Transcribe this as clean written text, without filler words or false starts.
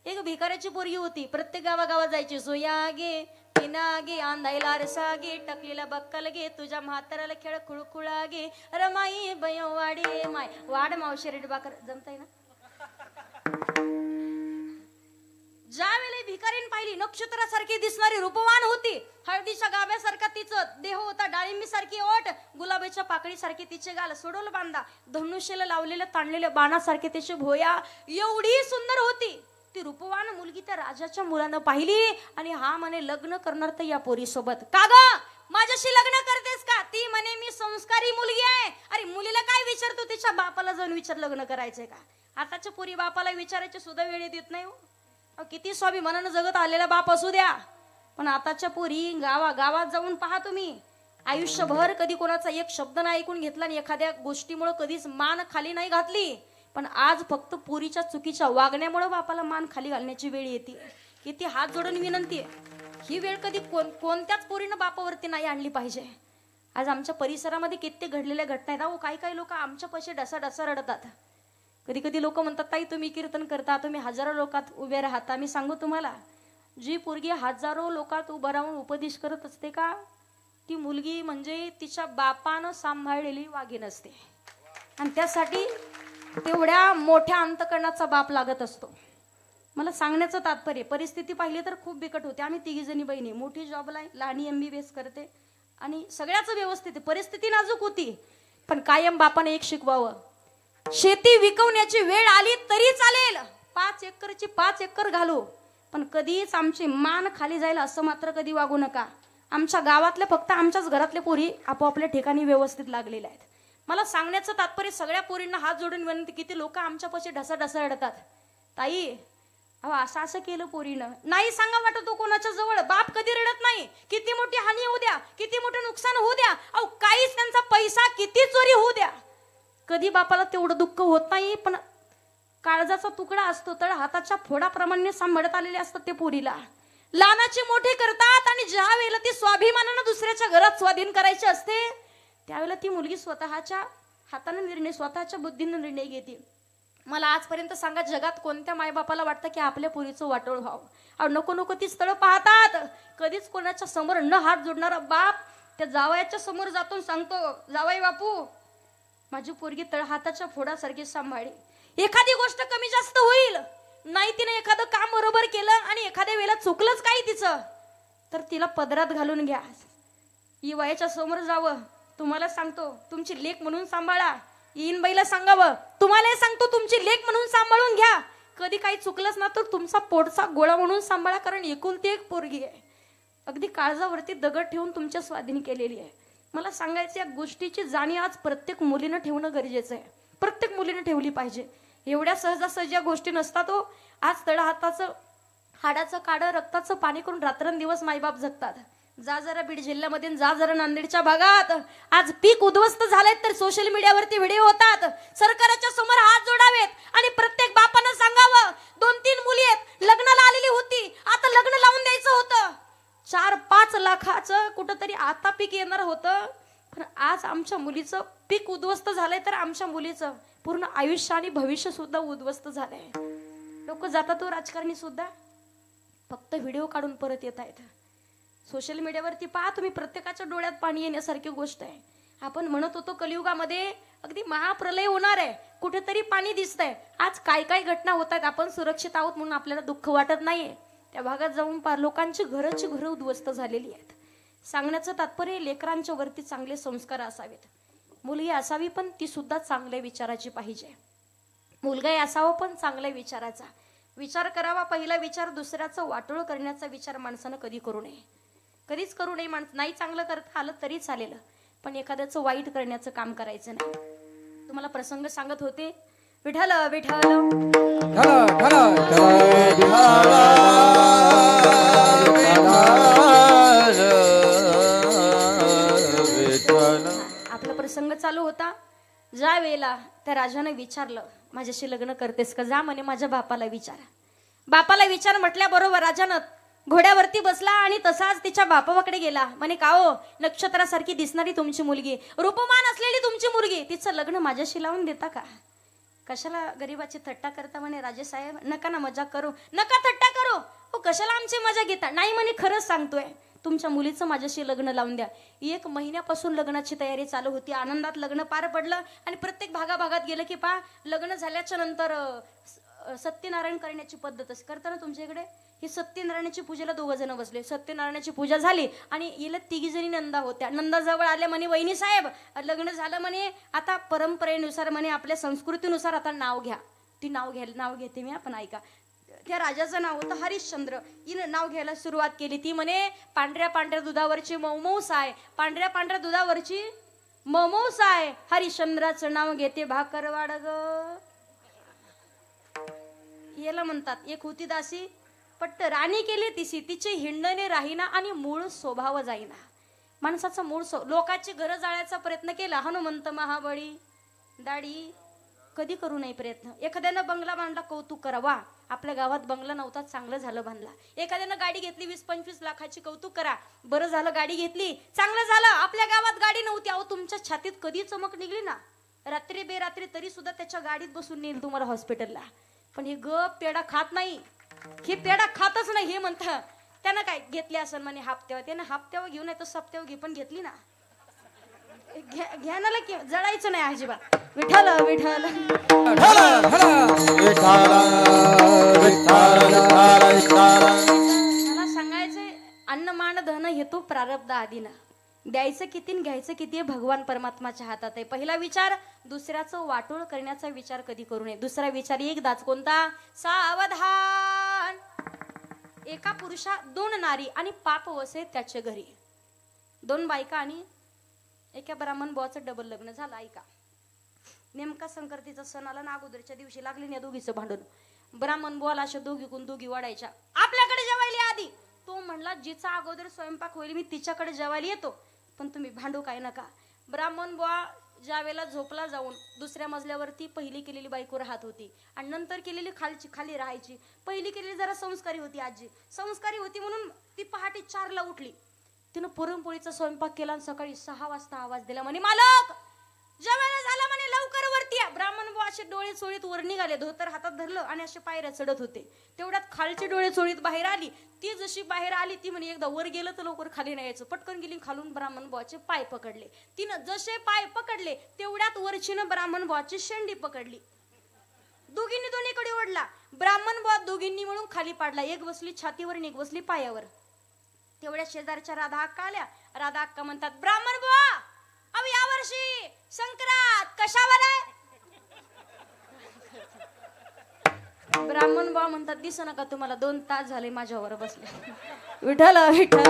एक भिकाऱ्याची पोरगी होती, प्रत्येक गावागावात जायची. सोया गे पिना गे अंधाईला रसा गे टकलीला बक्कल गे तुझ्या म्हाताऱ्याला खेळ खुळखुळा गे रमाई बयवाडी माय वाड मावशी रेड बाकर जमताय ना. ज्या वेळेला भिकारीन पाहिली नक्षत्रासारखी दिसणारी रूपवान होती, हळदीच्या गाभ्यासारखा तिचं देह होता, डाळिंबी सारखी ओठ, गुलाबाच्या पाकळी सारखी तिचे गाल, सोडवलं बांधा, धनुष्याला लावलेल्या ताणलेल्या बाणासारखे तिचे भोया, एवढी सुंदर होती ती रूपवान मुलगी. त्या राजाच्या मुलानं पाहिली आणि हा म्हणे लग्न करणार तर या पोरी सोबत. का ग माझ्याशी लग्न करतेस का? ती म्हणे मी संस्कारी मुलगी आहे. अरे मुलीला काय विचारतो, तिच्या बापाला जाऊन विचार लग्न करायचंय का? आताच्या पोरी बापाला विचारायची सुद्धा वेळ देत नाही. किती स्वाभिमानानं जगत आलेला बाप असू द्या, पण आताच्या पोरी गावात जाऊन पहा तुम्ही, आयुष्यभर कधी कोणाचा एक शब्द नाही ऐकून घेतला आणि एखाद्या गोष्टीमुळे कधीच मान खाली नाही घातली, पण आज फक्त पोरीच्या चुकीच्या वागण्यामुळे बापाला मान खाली घालण्याची वेळ येते. किती हात जोडून विनंती आहे, ही वेळ कधी कोणत्याच पोरीनं बापावरती नाही आणली पाहिजे. आज आमच्या परिसरामध्ये किती घडलेल्या घटना आहेत. काही काही लोक आमच्या पैसे डसा रडतात. कधी कधी लोक म्हणतात ताई तुम्ही कीर्तन करता, तुम्ही हजारो लोकात उभे राहता. मी सांगू तुम्हाला, जी पोरगी हजारो लोकात उभं राहून उपदेश करत असते का, ती मुलगी म्हणजे तिच्या बापानं सांभाळलेली वाघीण असते. आणि त्यासाठी तेवढ्या मोठ्या अंतकरणाचा बाप लागत असतो. मला सांगण्याचं तात्पर्य, परिस्थिती पाहिली तर खूप बिकट होते. आम्ही तिघी जणी बहिणी, मोठी जॉबला, लहानी MBBS करते आणि सगळ्याच व्यवस्थित आहे. परिस्थिती नाजूक होती, पण कायम बापाने एक शिकवावं, शेती विकवण्याची वेळ आली तरी चालेल, 5 एकरची 5 एकर घालू, पण कधीच आमची मान खाली जाईल असं मात्र कधी वागू नका. आमच्या गावातल्या फक्त आमच्याच घरातल्या पोरी आपोआपल्या ठिकाणी व्यवस्थित लागलेल्या आहेत. मला सांगण्याचं तात्पर्य, सगळ्या पोरींना हात जोडून विनंती, किती लोक आमच्यापाशी ढसा रडतात, ताई अहो असं केलं पोरीनं, नाही सांगा वाटत तो कोणाच्या जवळ. बाप कधी रडत नाही, किती मोठी हानी होऊ द्या, किती मोठं नुकसान होऊ द्या, अहो काहीच त्यांचा पैसा किती चोरी होऊ द्या, कधी बापाला तेवढं दुःख होत नाही. पण काळजाचा तुकडा असतो तर हाताच्या फोडाप्रमाणे सांभाळत आलेले असतात ते पोरीला, लहानाची मोठी करतात. आणि ज्या वेळेला ती स्वाभिमानानं दुसऱ्याच्या घरात स्वाधीन करायची असते, त्यावेळेला ती मुलगी स्वतःच्या हाताने निर्णय, स्वतःच्या बुद्धीने निर्णय घेते. मला आजपर्यंत सांगा, जगात कोणत्या मायबापाला वाटतं की आपल्या पोरीचं वाटोळ व्हावं? अहो नको ती स्थळ पाहतात. कधीच कोणाच्या समोर न हात जोडणारा बाप त्या जावयाच्या समोर जातो, सांगतो जावई बापू माझी पोरगी तळहाताच्या फोडासारखी सांभाळी. एखादी गोष्ट कमी जास्त होईल, नाही तिने एखादं काम बरोबर केलं आणि एखाद्या वेळेला चुकलंच काही तिचं, तर तिला पदरात घालून घ्या, ही वयाच्या समोर जावं. तुम्हाला सांगतो तुमची लेक म्हणून सांभाळा. येईन बाईला सांगावं, तुम्हालाही सांगतो तुमची लेक म्हणून सांभाळून घ्या. कधी काही चुकलंच ना तर तुमचा पोटचा गोळा म्हणून सांभाळा, कारण एकुलती एक पोरगी आहे, अगदी काळजावरती दगड ठेवून तुमच्या स्वाधीन केलेली आहे. मला सांगायचं, या गोष्टीची जाणीव आज प्रत्येक मुलीनं ठेवणं गरजेचं आहे. प्रत्येक मुलीनं ठेवली पाहिजे. एवढ्या सहजासहजी या गोष्टी नसतात हो. आज तळहाताचं हाडाचं काढं रक्ताचं पाणी करून रात्रंदिवस मायबाप जगतात. जा जरा बीड जिल्ह्यामध्ये, जा जरा नांदेडच्या भागात, आज पीक उद्ध्वस्त झालेत तर सोशल मीडियावरती व्हिडिओ होतात. सरकारच्या समोर हात जोडावेत आणि प्रत्येक बापानं सांगावं, 2-3 मुली आहेत, लग्नाला आलेली होती, आता लग्न लावून द्यायचं होतं, 4-5 लाखाचं कुठंतरी आता पीक येणार होतं, पण आज आमच्या मुलीचं पीक उद्ध्वस्त झालंय, तर आमच्या मुलीचं पूर्ण आयुष्य आणि भविष्य सुद्धा उद्ध्वस्त झालंय. लोक जातात तो राजकारणी सुद्धा फक्त व्हिडिओ काढून परत येत आहेत. सोशल मीडियावरती पहा तुम्ही, प्रत्येकाच्या डोळ्यात पाणी येण्यासारखी गोष्ट आहे. आपण म्हणत होतो कलियुगामध्ये अगदी महाप्रलय होणार आहे, कुठेतरी पाणी दिसतंय. आज काय काय घटना होत आहेत, आपण सुरक्षित आहोत म्हणून आपल्याला दुःख वाटत नाहीये. त्या भागात जाऊन लोकांची घरं उद्ध्वस्त झालेली आहेत. सांगण्याचं तात्पर्य, लेकरांच्या वरती चांगले संस्कार असावेत. मुलगी असावी पण ती सुद्धा चांगल्या विचाराची पाहिजे. मुलगाही असावा पण चांगल्या विचाराचा. विचार करावा, पहिला विचार दुसऱ्याचं वाटोळ करण्याचा विचार माणसानं कधी करू नये, कधीच करू नये. नाही चांगलं करता आलं तरी चालेल, पण एखाद्याचं वाईट करण्याचं काम करायचं नाही. तुम्हाला प्रसंग सांगत होते, विठ्ठल विठ्ठल आपला प्रसंग चालू होता. ज्या वेळेला त्या राजाने विचारलं, माझ्याशी लग्न करतेस का? जा म्हणे माझ्या बापाला विचार. बापाला विचार म्हटल्याबरोबर राजानं घोड्यावरती बसला आणि तसाच तिच्या बापाकडे गेला. म्हणे का हो, नक्षत्रासारखी दिसणारी तुमची मुलगी, रूपमान असलेली तुमची मुलगी, तिचं लग्न माझ्याशी लावून देता का? कशाला गरीबाची थट्टा करता म्हणे राजेसाहेब, नका ना मजा करू, नका थट्टा करू. हो कशाला आमची मजा घेता? नाही म्हणे खरंच सांगतोय, तुमच्या मुलीचं माझ्याशी लग्न लावून द्या. 1 महिन्यापासून लग्नाची तयारी चालू होती. आनंदात लग्न पार पडलं आणि प्रत्येक भागाभागात गेलं की लग्न झाल्याच्या नंतर सत्यनारायण करण्याची पद्धत असते. करता ना तुमच्या इकडे? ही सत्यनारायणाची पूजेला 2 जण बसले. सत्यनारायणाची पूजा झाली आणि हिला 3 जणी नंदा होत्या. नंदा जवळ आल्या म्हणे, वहिनी साहेब लग्न झालं म्हणे, आता परंपरेनुसार म्हणे आपल्या संस्कृतीनुसार आता नाव घ्या. ती नाव घेते मी, आपण ऐका. त्या राजाचं नाव होतं हरिश्चंद्र. हिनं नाव घ्यायला सुरुवात केली. ती म्हणे, पांढऱ्या पांढऱ्या दुधावरची मौमौस आहे, पांढऱ्या पांढऱ्या दुधावरची मौमौस आहे, हरिश्चंद्राचं नाव घेते भाकरवाड ग. याला म्हणतात. एक होती दासी, पट्ट राणी केली तिसी, तिचे हिंडणे राहीना आणि मूळ स्वभाव जाईना. माणसाचा मूळ लोकांची घरं जाळायचा प्रयत्न केला. हनुमंत महाबळी दाढी कधी करू नये प्रयत्न. एखाद्यानं बंगला बांधला, कौतुक करा, वा आपल्या गावात बंगला नव्हता, चांगलं झालं बांधला. एखाद्यानं गाडी घेतली 20-25 लाखाची, कौतुक करा, बरं झालं गाडी घेतली, चांगलं झालं. आपल्या गावात गाडी नव्हती, अहो तुमच्या छातीत कधी चमक निघली ना, रात्री बेरात्री तरी सुद्धा त्याच्या गाडीत बसून नेईल तुम्हाला हॉस्पिटलला. पण हे पेढा खात नाही, हे पेढा खातच नाही. हे म्हणतं त्यानं काय घेतली असं म्हणे हप्त्यावर. त्यानं हप्त्यावर घेऊन नाही तर सप्त्यावर घे, पण घेतली ना. घ्यानाला की जळायचं नाही अजिबात. विठ्ठल विठ्ठल मला सांगायचंय, अन्न मान धन हेतू प्रारब्ध आदिना. द्यायचं किती घ्यायचं किती भगवान परमात्माच्या हातात आहे. पहिला विचार, दुसऱ्याचं वाटोळ करण्याचा विचार कधी करू नये. दुसरा विचार एकदाच, कोणता? सावधान. एका पुरुषा 2 नारी आणि पाप वसे त्याच्या घरी. 2 बायका आणि एका ब्राह्मण बुवाचं डबल लग्न झालं. ऐका, नेमका संक्रांतीचा सण आला ना, अगोदरच्या दिवशी लागले ना दोघीचं भांडण. ब्राह्मण बुवाला अशा दोघीकून दोघी वाढायच्या. आपल्याकडे जेवायला आधी तो म्हणला, जिचा अगोदर स्वयंपाक होईल मी तिच्याकडे जेवायला येतो, पण तुम्ही भांडू काय नका. ब्राह्मण बुवा ज्यावेळेला झोपला जाऊन दुसऱ्या मजल्यावरती पहिली केलेली बायको राहत होती आणि नंतर केलेली खाली राहायची. पहिली केलेली जरा संस्कारी होती, आजी संस्कारी होती म्हणून ती पहाटे 4ला उठली. तिनं पुरणपोळीचा स्वयंपाक केला आणि सकाळी 6 वाजता आवाज दिला म्हणे, मालक जेवायला झालं म्हणे, लवकर वरती या. ब्राह्मण बुवा असे डोळे चोळीत वर निघाले, धोतर हातात धरलं आणि असे पायऱ्या चढत होते. तेवढ्यात खालचे डोळे चोळीत बाहेर आली. ती जशी बाहेर आली, ती म्हणे एकदा वर गेलं तर लवकर खाली नाही यायचं. पटकन गेली, खालून ब्राह्मण बुवाचे पाय पकडले. तिनं जसे पाय पकडले तेवढ्यात वरचीनं ब्राह्मण बुवाची शेंडी पकडली. दोन्हीकडे ओढला. ब्राह्मण बुवा दोघींनी म्हणून खाली पाडला. एक बसली छातीवर आणि एक बसली पायावर. तेवढ्या शेजारच्या राधा अक्का आल्या. राधा अक्का म्हणतात, ब्राह्मण बुवा अहो यावर्षी संक्रांत कशावर आहे? ब्राह्मण बुवा म्हणतात, दिसू नका तुम्हाला, 2 तास झाले माझ्यावर बसले. विठ्ठल विठ्ठल.